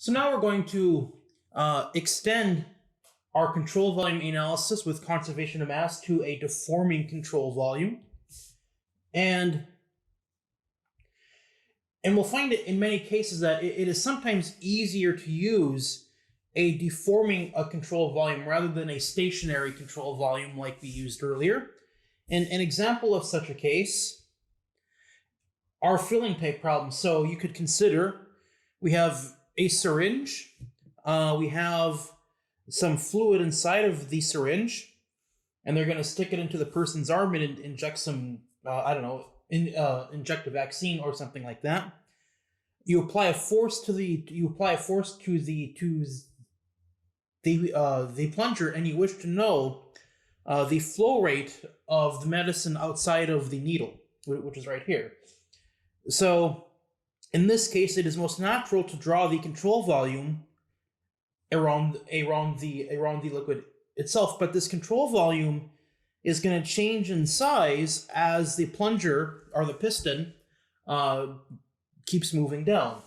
So now we're going to extend our control volume analysis with conservation of mass to a deforming control volume. And we'll find it in many cases that it is sometimes easier to use a deforming control volume rather than a stationary control volume like we used earlier. And an example of such a case are filling type problems. So you could consider we have a syringe, we have some fluid inside of the syringe, and they're going to stick it into the person's arm and inject some, inject a vaccine or something like that. You apply a force to the plunger, and you wish to know the flow rate of the medicine outside of the needle, which is right here. So in this case, it is most natural to draw the control volume around the liquid itself, but this control volume is going to change in size as the plunger or the piston keeps moving down.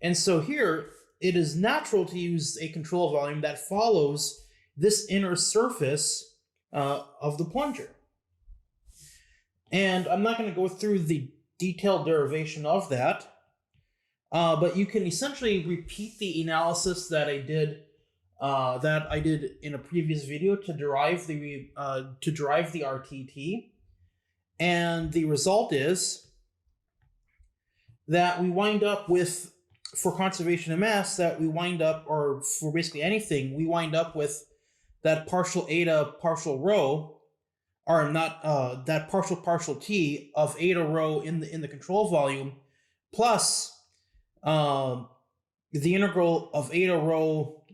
And so here, it is natural to use a control volume that follows this inner surface of the plunger. And I'm not going to go through the detailed derivation of that, but you can essentially repeat the analysis that I did in a previous video to derive the RTT, and the result is that we wind up with, for conservation of mass, that we wind up, or for basically anything, we wind up with that partial eta partial rho, or not that partial t of eta rho in the control volume, plus the integral of eta rho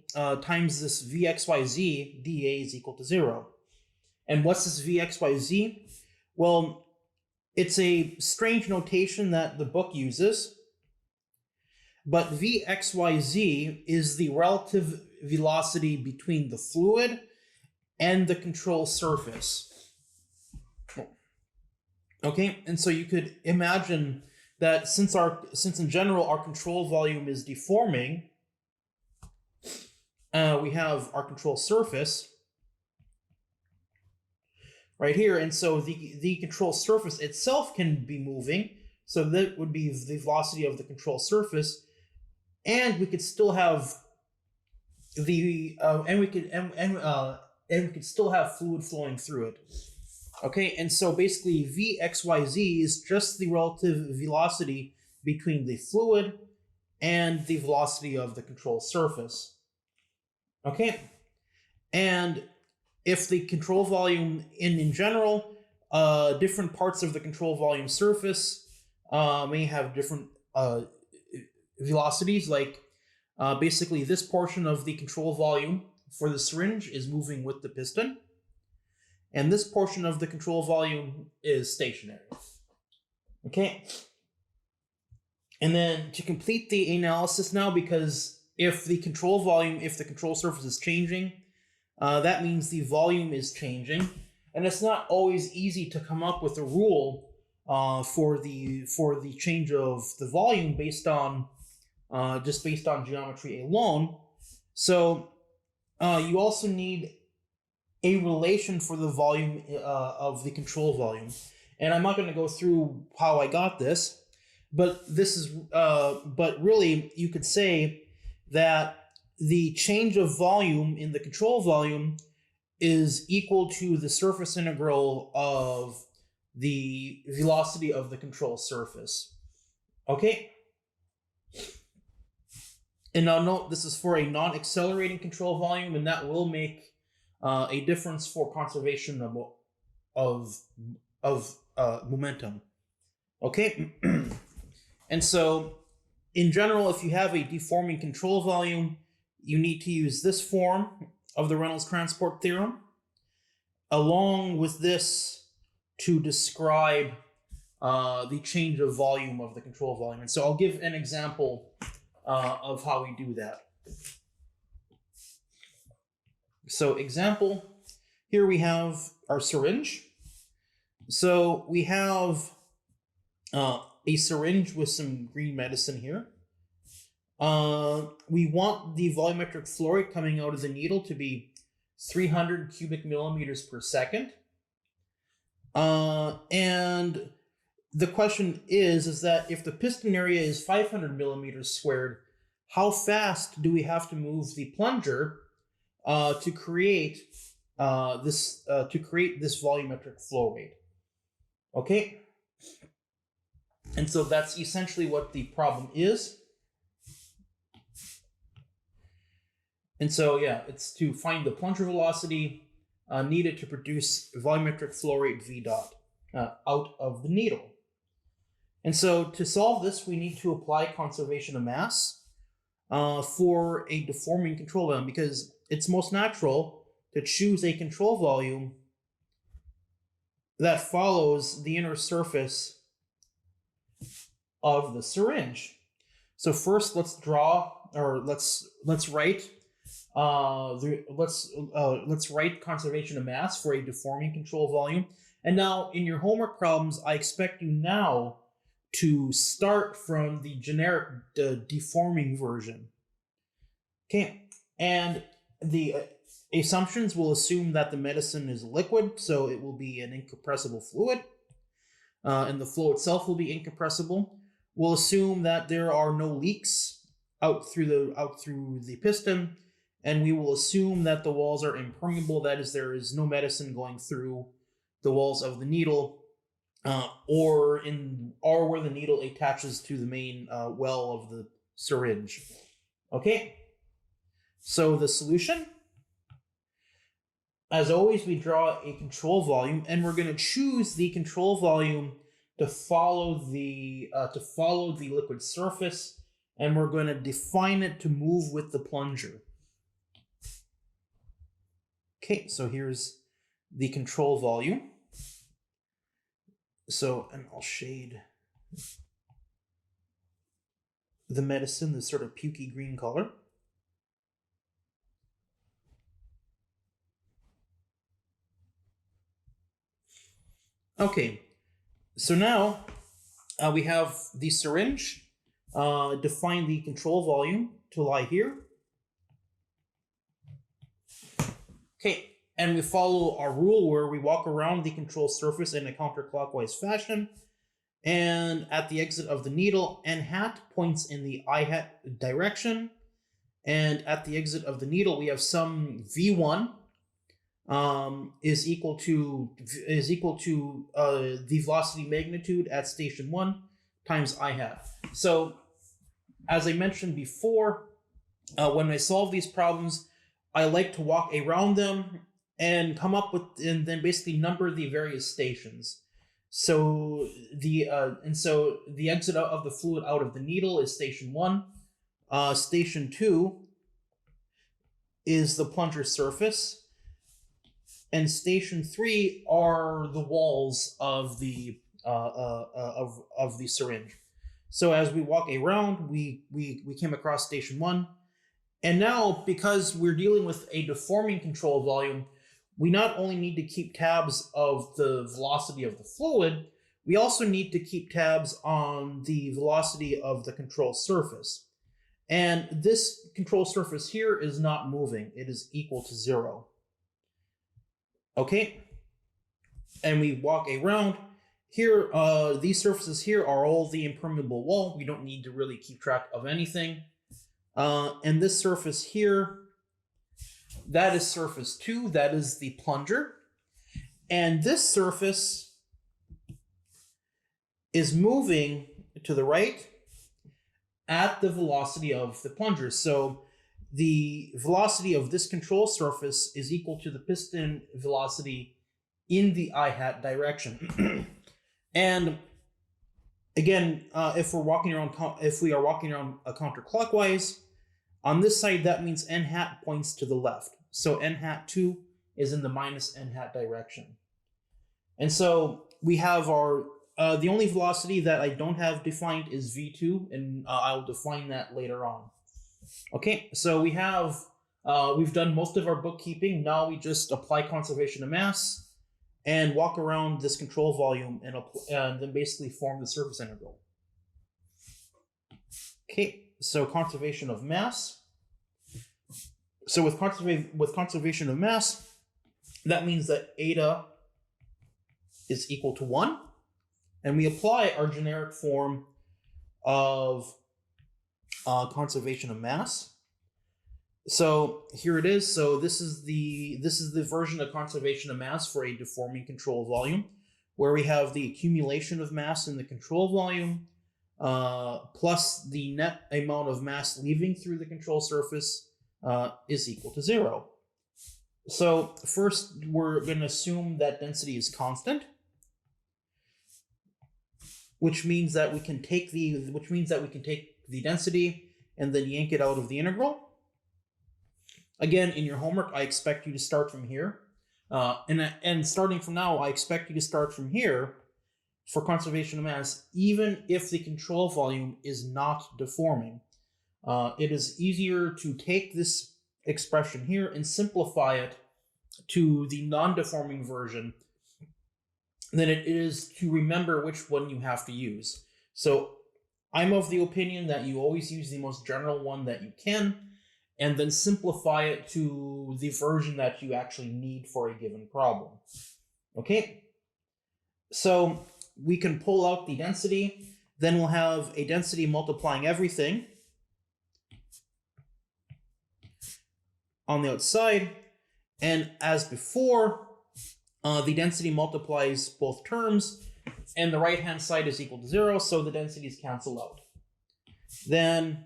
times this vxyz dA is equal to 0. And what's this vxyz? Well, it's a strange notation that the book uses, but vxyz is the relative velocity between the fluid and the control surface. Okay, and so you could imagine that since in general our control volume is deforming, we have our control surface right here, and so the control surface itself can be moving, so that would be the velocity of the control surface, and we could still have we could still have fluid flowing through it. Okay, and so basically vxyz is just the relative velocity between the fluid and the velocity of the control surface. Okay, and if the control volume in general, different parts of the control volume surface may have different velocities, like basically this portion of the control volume for the syringe is moving with the piston, and this portion of the control volume is stationary. Okay. And then to complete the analysis now, because if the control surface is changing, that means the volume is changing. And it's not always easy to come up with a rule for the change of the volume based on geometry alone. So you also need a relation for the volume of the control volume, and I'm not going to go through how I got this, but but really you could say that the change of volume in the control volume is equal to the surface integral of the velocity of the control surface. Okay. And now note, this is for a non-accelerating control volume, and that will make a difference for conservation of momentum. Okay, and so in general, if you have a deforming control volume, you need to use this form of the Reynolds transport theorem along with this to describe the change of volume of the control volume. And so I'll give an example of how we do that. So example, here we have our syringe. So we have a syringe with some green medicine here. We want the volumetric flow rate coming out of the needle to be 300 cubic millimeters per second. And the question is that if the piston area is 500 millimeters squared, how fast do we have to move the plunger to create this volumetric flow rate? Okay, and so that's essentially what the problem is. And so yeah, it's to find the plunger velocity needed to produce volumetric flow rate V dot out of the needle. And so to solve this, we need to apply conservation of mass for a deforming control volume, because it's most natural to choose a control volume that follows the inner surface of the syringe. So first, let's write conservation of mass for a deforming control volume. And now in your homework problems, I expect you now to start from the generic deforming version. Okay, and the assumptions will assume that the medicine is liquid, so it will be an incompressible fluid, and the flow itself will be incompressible. We'll assume that there are no leaks out through the piston, and we will assume that the walls are impermeable. That is, there is no medicine going through the walls of the needle, or where the needle attaches to the main well of the syringe. Okay, so the solution, as always, we draw a control volume, and we're going to choose the control volume to follow the liquid surface, and we're going to define it to move with the plunger. Okay, so here's the control volume. So, and I'll shade the medicine, this sort of pukey green color. Okay, so now we have the syringe, define the control volume to lie here. Okay, and we follow our rule where we walk around the control surface in a counterclockwise fashion. And at the exit of the needle, n hat points in the I hat direction. And at the exit of the needle, we have some V1 is equal to the velocity magnitude at station 1 times I hat. So as I mentioned before, when I solve these problems, I like to walk around them and come up with, and then basically number the various stations. So the exit of the fluid out of the needle is station 1. Station 2 is the plunger surface, and station 3 are the walls of the syringe. So as we walk around, we came across station 1, and now because we're dealing with a deforming control volume, we not only need to keep tabs of the velocity of the fluid, we also need to keep tabs on the velocity of the control surface. And this control surface here is not moving. It is equal to 0. Okay? And we walk around. Here, these surfaces here are all the impermeable wall. We don't need to really keep track of anything. And this surface here, that is surface 2, that is the plunger. And this surface is moving to the right at the velocity of the plunger. So the velocity of this control surface is equal to the piston velocity in the I hat direction. And again, if we are walking around counterclockwise, on this side, that means n hat points to the left. So n hat 2 is in the minus n hat direction. And so we have our, the only velocity that I don't have defined is v2, and I'll define that later on. Okay, so we have, we've done most of our bookkeeping. Now we just apply conservation of mass and walk around this control volume and then basically form the surface integral. Okay. so conservation of mass. So with conservation of mass, that means that eta is equal to 1. And we apply our generic form of conservation of mass. So here it is. So this is the version of conservation of mass for a deforming control volume, where we have the accumulation of mass in the control volume plus the net amount of mass leaving through the control surface is equal to 0. So first, we're going to assume that density is constant, which means that we can take the density and then yank it out of the integral. Again, in your homework, I expect you to start from here. And starting from now, I expect you to start from here for conservation of mass, even if the control volume is not deforming. It is easier to take this expression here and simplify it to the non-deforming version than it is to remember which one you have to use. So I'm of the opinion that you always use the most general one that you can, and then simplify it to the version that you actually need for a given problem. Okay? So we can pull out the density, then we'll have a density multiplying everything on the outside, and as before, the density multiplies both terms, and the right-hand side is equal to 0, so the densities cancel out. Then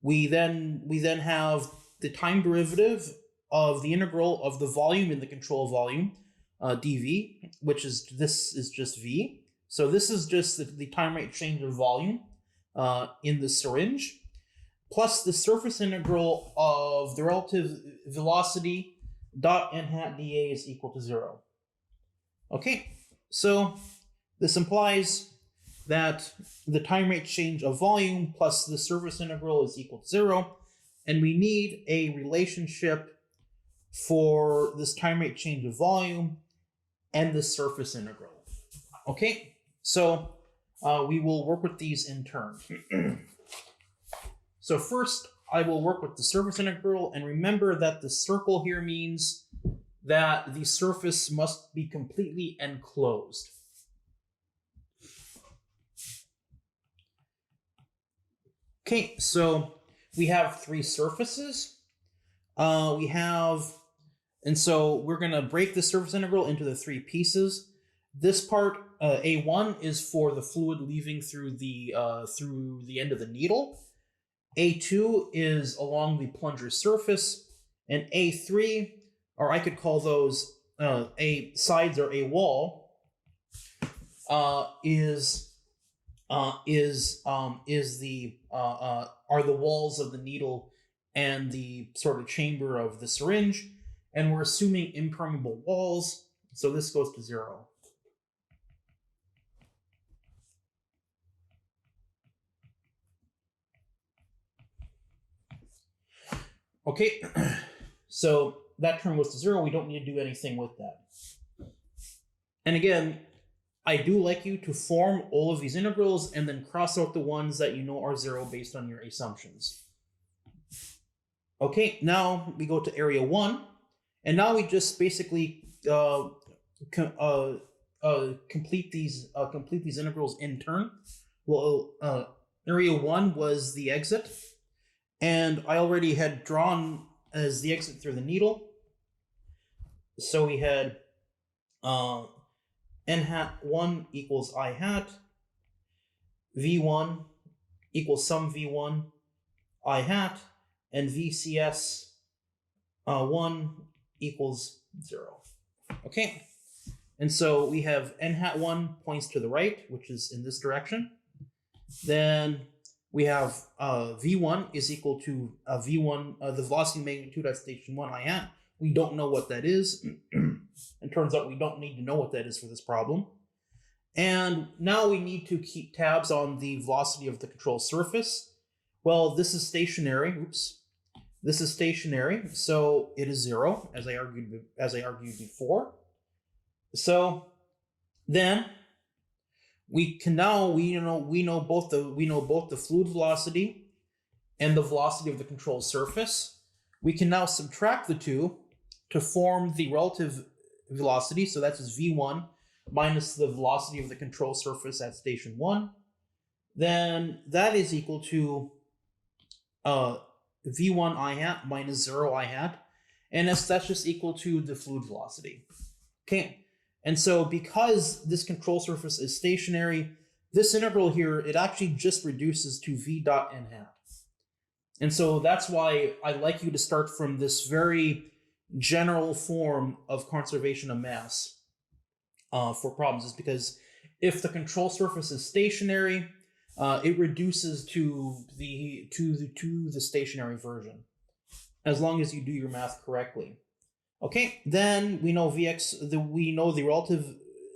we have the time derivative of the integral of the volume in the control volume, dv, which is just v. So this is just the time rate change of volume in the syringe, plus the surface integral of the relative velocity dot n hat dA is equal to 0. Okay, so this implies that the time rate change of volume plus the surface integral is equal to 0, and we need a relationship for this time rate change of volume and the surface integral. Okay, so we will work with these in turn. So first, I will work with the surface integral, and remember that the circle here means that the surface must be completely enclosed. Okay, so we have three surfaces. And so we're going to break the surface integral into the three pieces. This part, A1, is for the fluid leaving through the end of the needle. A2 is along the plunger surface, and A3, or I could call those A sides or A wall, are the walls of the needle and the sort of chamber of the syringe, and we're assuming impermeable walls, so this goes to 0. Okay, so that term goes to 0. We don't need to do anything with that. And again, I do like you to form all of these integrals and then cross out the ones that you know are 0 based on your assumptions. Okay, now we go to area 1, and now we just basically complete these integrals in turn. Well, area 1 was the exit, and I already had drawn as the exit through the needle. So we had n hat 1 equals I hat, v1 equals sum v1 I hat, and VCS 1 equals 0. Okay, and so we have n hat 1 points to the right, which is in this direction. Then we have v1 is equal to v1, the velocity magnitude at station 1 I hat. We don't know what that is. It turns out we don't need to know what that is for this problem. And now we need to keep tabs on the velocity of the control surface. Well, this is stationary. Oops. This is stationary, so it is 0, as I argued before. So then we know both the fluid velocity and the velocity of the controlled surface, we can now subtract the two to form the relative velocity. So that's just v1 minus the velocity of the control surface at station 1. Then that is equal to v1 I hat minus 0 I hat. And that's just equal to the fluid velocity. Okay. And so because this control surface is stationary, this integral here, it actually just reduces to v dot n hat. And so that's why I like you to start from this very general form of conservation of mass for problems, is because if the control surface is stationary, it reduces to the stationary version, as long as you do your math correctly. Okay, then we know we know the relative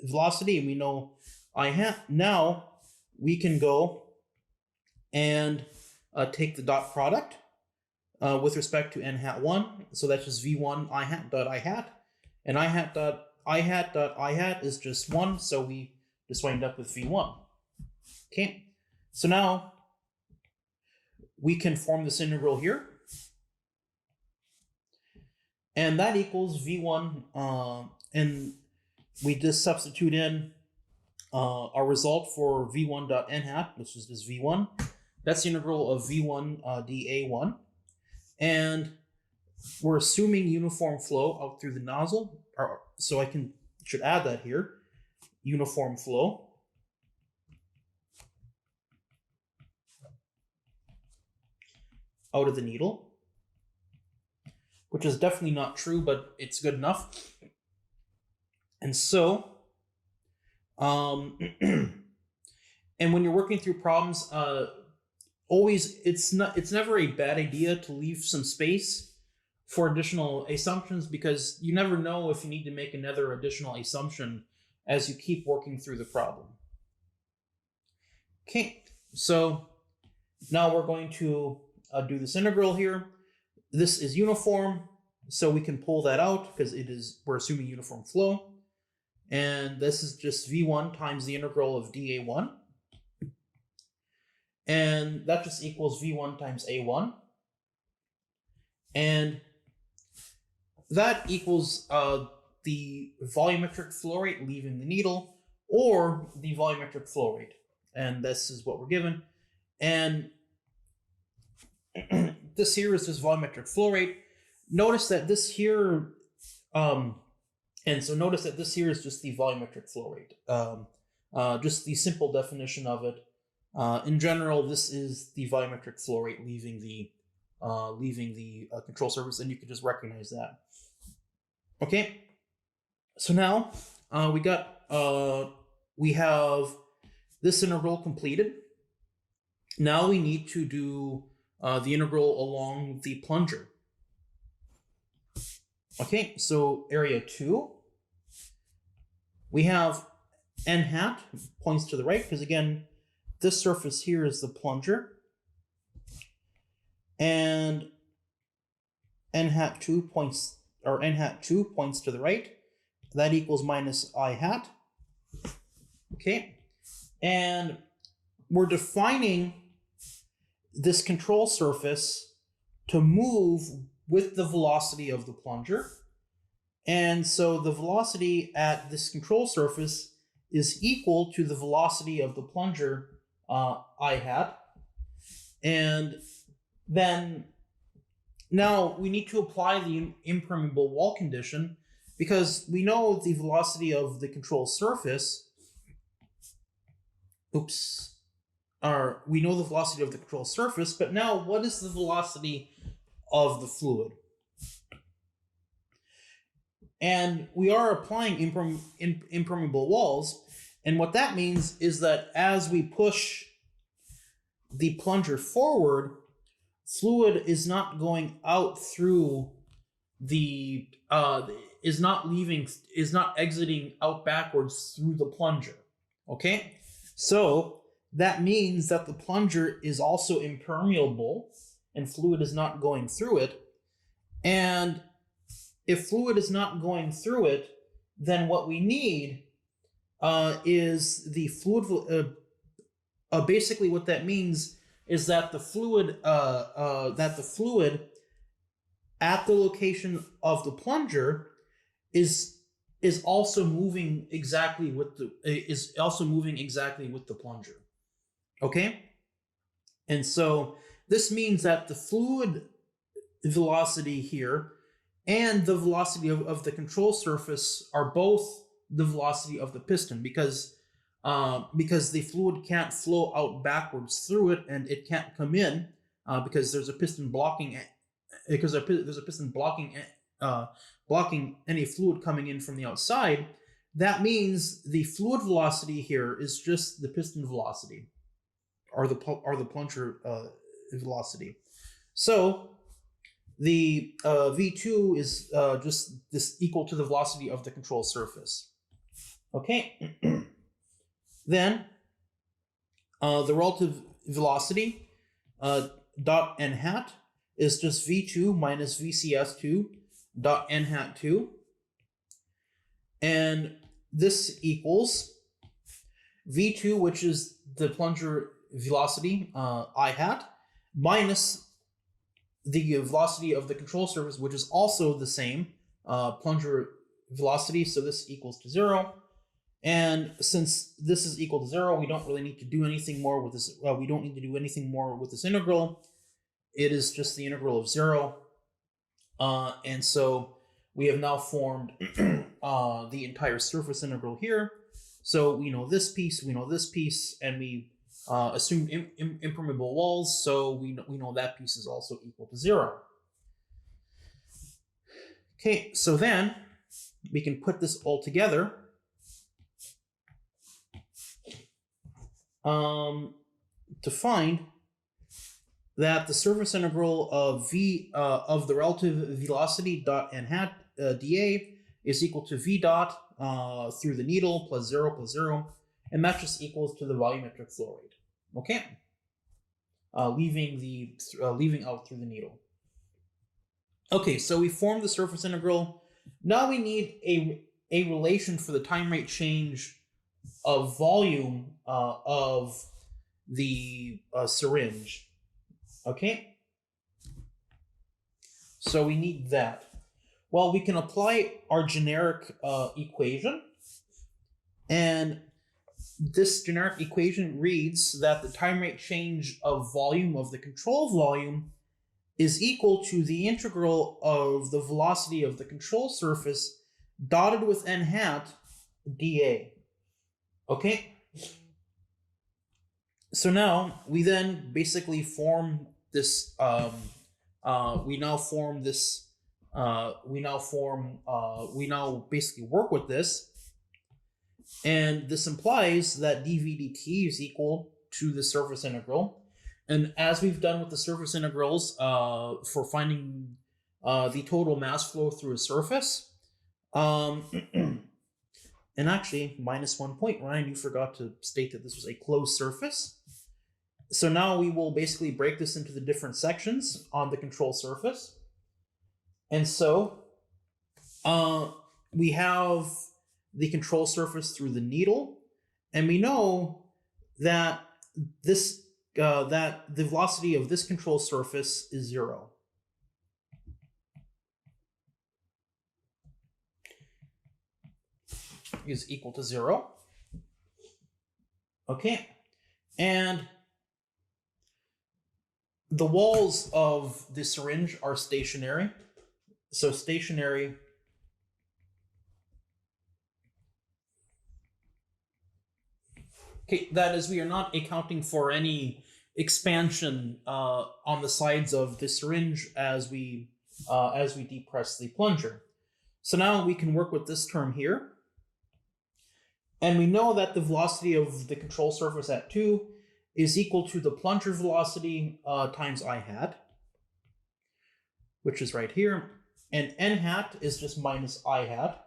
velocity, and we know I hat. Now we can go and take the dot product with respect to n hat 1. So that's just v1 I hat dot I hat, and I hat dot I hat is just 1, so we just wind up with v1. Okay, so now we can form this integral here, and that equals v1, and we just substitute in our result for v1 dot n hat, which is just v1. That's the integral of v1 dA1, and we're assuming uniform flow out through the nozzle, so I should add that here, uniform flow. Out of the needle, which is definitely not true, but it's good enough. And so, and when you're working through problems, always it's never a bad idea to leave some space for additional assumptions, because you never know if you need to make another additional assumption as you keep working through the problem. Okay, so now we're going to do this integral here. This is uniform, so we can pull that out because we're assuming uniform flow. And this is just v1 times the integral of dA1. And that just equals v1 times a1. And that equals the volumetric flow rate leaving the needle, or the volumetric flow rate. And this is what we're given. And this here is just volumetric flow rate. Notice that this here, notice that this here is just the volumetric flow rate. Just the simple definition of it. In general, this is the volumetric flow rate leaving the control surface, and you can just recognize that. Okay, so now we have this integral completed. Now we need to do the integral along the plunger. Okay, so area 2, we have n hat points to the right, because again, this surface here is the plunger, and n hat 2 points to the right. That equals minus I hat. Okay, and we're defining this control surface to move with the velocity of the plunger. And so the velocity at this control surface is equal to the velocity of the plunger I hat. And then now we need to apply the impermeable wall condition, because we know the velocity of the control surface. We know the velocity of the control surface, but now what is the velocity of the fluid? And we are applying impermeable walls, and what that means is that as we push the plunger forward, fluid is not going out through the is not exiting out backwards through the plunger. Okay, so that means that the plunger is also impermeable and fluid is not going through it. And if fluid is not going through it, then what we need is the fluid. Basically, what that means is that the fluid at the location of the plunger is also moving exactly with the plunger. Okay, and so this means that the fluid velocity here and the velocity of the control surface are both the velocity of the piston, because the fluid can't flow out backwards through it, and it can't come in because there's a piston blocking there's a piston blocking any fluid coming in from the outside. That means the fluid velocity here is just the piston velocity, or the plunger velocity. So the V2 is just this equal to the velocity of the control surface. Okay. Then the relative velocity dot n hat is just V2 minus VCS2 dot n hat 2. And this equals V2, which is the plunger velocity, I hat, minus the velocity of the control surface, which is also the same, plunger velocity, so this equals to 0. And since this is equal to 0, we don't really need to do anything more with this. We don't need to do anything more with this integral. It is just the integral of 0. And so we have now formed the entire surface integral here. So we know this piece, and we assume impermeable walls, so we know that piece is also equal to 0. Okay, so then we can put this all together. To find that the surface integral of of the relative velocity dot n hat dA is equal to V dot through the needle plus 0, and that just equals to the volumetric flow rate. Okay, leaving out through the needle. Okay, so we formed the surface integral. Now we need a relation for the time rate change of volume of the syringe. Okay, so we need that. Well, we can apply our generic equation, and this generic equation reads that the time rate change of volume of the control volume is equal to the integral of the velocity of the control surface dotted with n hat dA. Okay, so now we then basically form this. We now basically work with this, and this implies that dV dt is equal to the surface integral. And as we've done with the surface integrals for finding the total mass flow through a surface, and actually, -1 point, Ryan, you forgot to state that this was a closed surface. So now we will basically break this into the different sections on the control surface. And so we have the control surface through the needle, and we know that that the velocity of this control surface is 0. Is equal to 0. Okay, and the walls of the syringe are stationary. So stationary okay, that is, we are not accounting for any expansion on the sides of the syringe as we depress the plunger. So now we can work with this term here. And we know that the velocity of the control surface at 2 is equal to the plunger velocity times I hat, which is right here. And n hat is just minus I hat.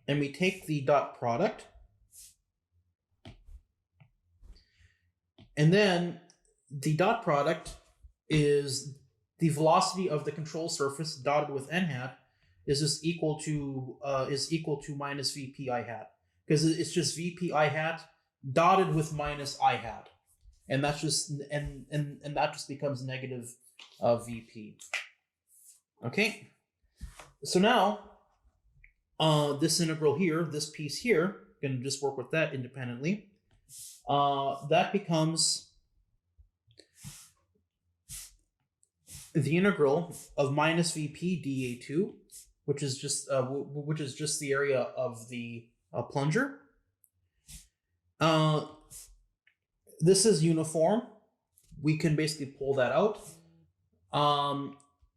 And we take the dot product. And then the dot product is the velocity of the control surface dotted with n hat is just equal to minus VP I hat, because it's just VP I hat dotted with minus I hat. and that's just and that just becomes negative VP. Okay, so now this integral here, this piece here, going to just work with that independently. That becomes the integral of minus VP dA2, which is just the area of the plunger. This is uniform. We can basically pull that out.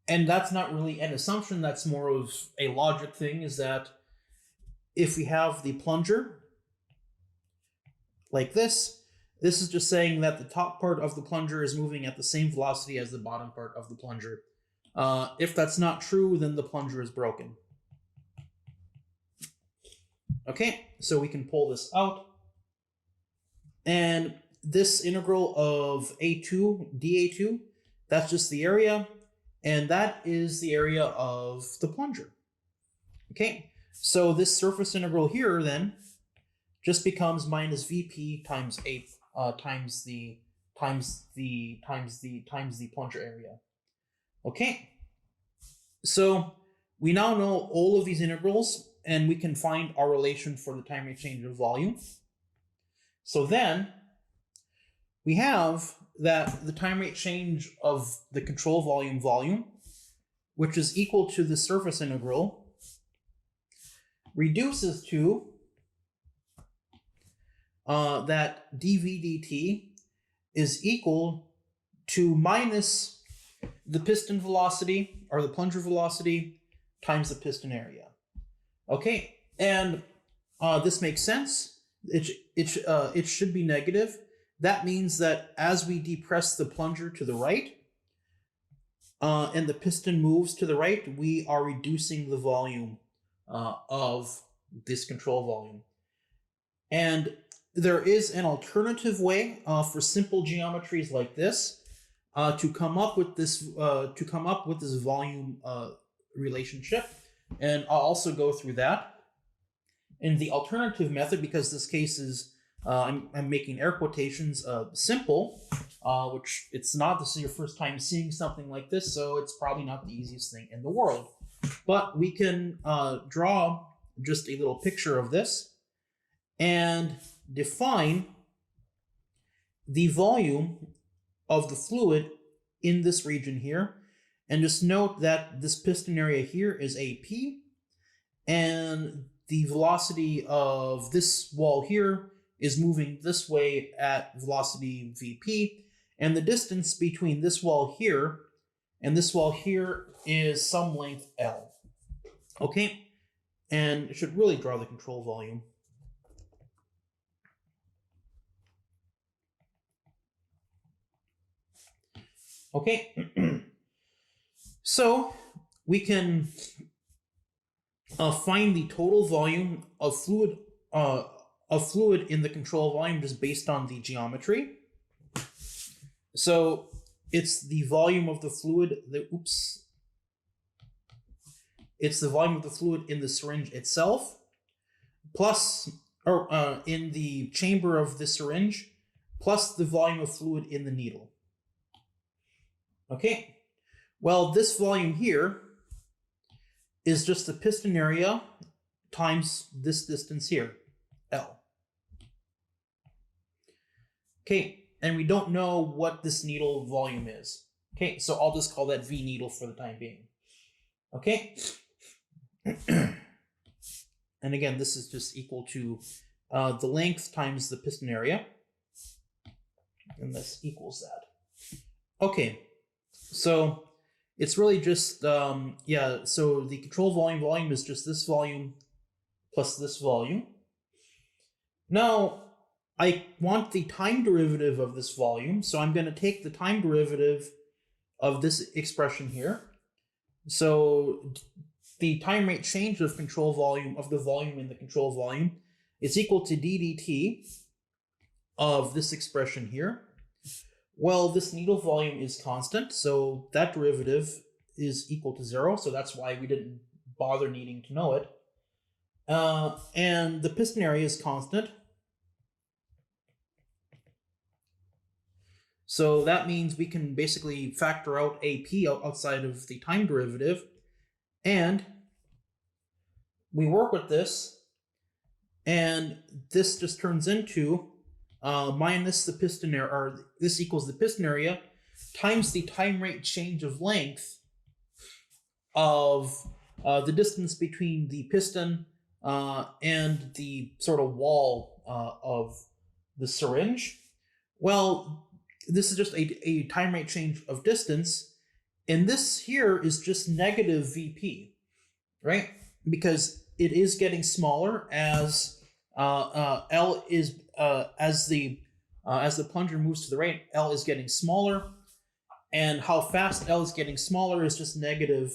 And that's not really an assumption, that's more of a logic thing, is that if we have the plunger like this is just saying that the top part of the plunger is moving at the same velocity as the bottom part of the plunger. If that's not true, then the plunger is broken. Okay, so we can pull this out. And this integral of A2, dA2, that's just the area, and that is the area of the plunger. Okay, so this surface integral here then just becomes minus VP times A times the plunger area. Okay, so we now know all of these integrals, and we can find our relation for the time rate change of volume. So then we have that the time rate change of the control volume, which is equal to the surface integral, reduces to that dV dt is equal to minus the piston velocity, or the plunger velocity, times the piston area. Okay, and this makes sense. It should be negative. That means that as we depress the plunger to the right, and the piston moves to the right, we are reducing the volume of this control volume. And there is an alternative way for simple geometries like this to come up with this volume relationship, and I'll also go through that. In the alternative method, because this case is I'm making air quotations simple, which it's not. This is your first time seeing something like this, so it's probably not the easiest thing in the world. But we can draw just a little picture of this and define the volume of the fluid in this region here. And just note that this piston area here is AP, and the velocity of this wall here is moving this way at velocity VP, and the distance between this wall here and this wall here is some length L. Okay, and it should really draw the control volume. Okay, so we can find the total volume of fluid in the control volume just based on the geometry. So it's the volume of the fluid. It's the volume of the fluid in the syringe itself, plus, or in the chamber of the syringe, plus the volume of fluid in the needle. Okay, well, this volume here is just the piston area times this distance here, L. Okay, and we don't know what this needle volume is. Okay, so I'll just call that V needle for the time being. Okay, and again, this is just equal to the length times the piston area, and this equals that. Okay, so it's really just, so the control volume is just this volume plus this volume. Now, I want the time derivative of this volume, so I'm going to take the time derivative of this expression here. So the time rate change of control volume, of the volume in the control volume, is equal to ddt of this expression here. Well, this needle volume is constant, so that derivative is equal to 0, so that's why we didn't bother needing to know it. And the piston area is constant. So that means we can basically factor out AP outside of the time derivative, and we work with this, and this just turns into minus the piston area, or this equals the piston area times the time rate change of length of the distance between the piston and the sort of wall of the syringe. Well, this is just a time rate change of distance, and this here is just negative VP, right? Because it is getting smaller as L is as the plunger moves to the right, L is getting smaller, and how fast L is getting smaller is just negative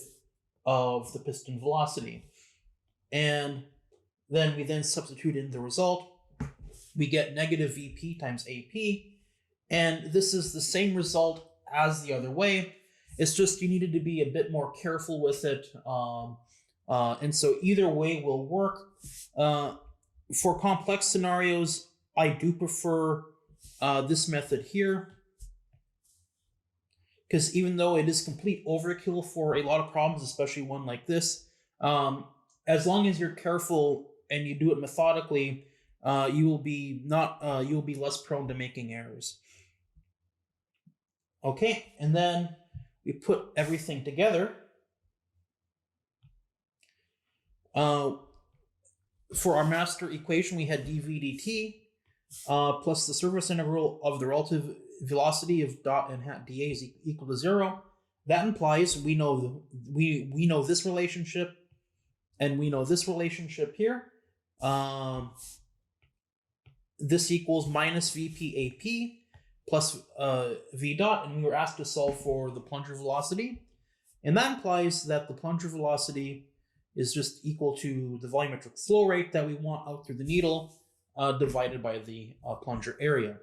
of the piston velocity. And then we substitute in the result. We get negative VP times AP, and this is the same result as the other way. It's just you needed to be a bit more careful with it. And so either way will work. For complex scenarios, I do prefer this method here, because even though it is complete overkill for a lot of problems, especially one like this, as long as you're careful and you do it methodically, you will be less prone to making errors. Okay, and then we put everything together. For our master equation, we had dv dt plus the surface integral of the relative velocity of dot and hat dA is equal to 0. That implies we know this relationship, and we know this relationship here. This equals minus VP AP plus V dot, and we were asked to solve for the plunger velocity. And that implies that the plunger velocity is just equal to the volumetric flow rate that we want out through the needle divided by the plunger area.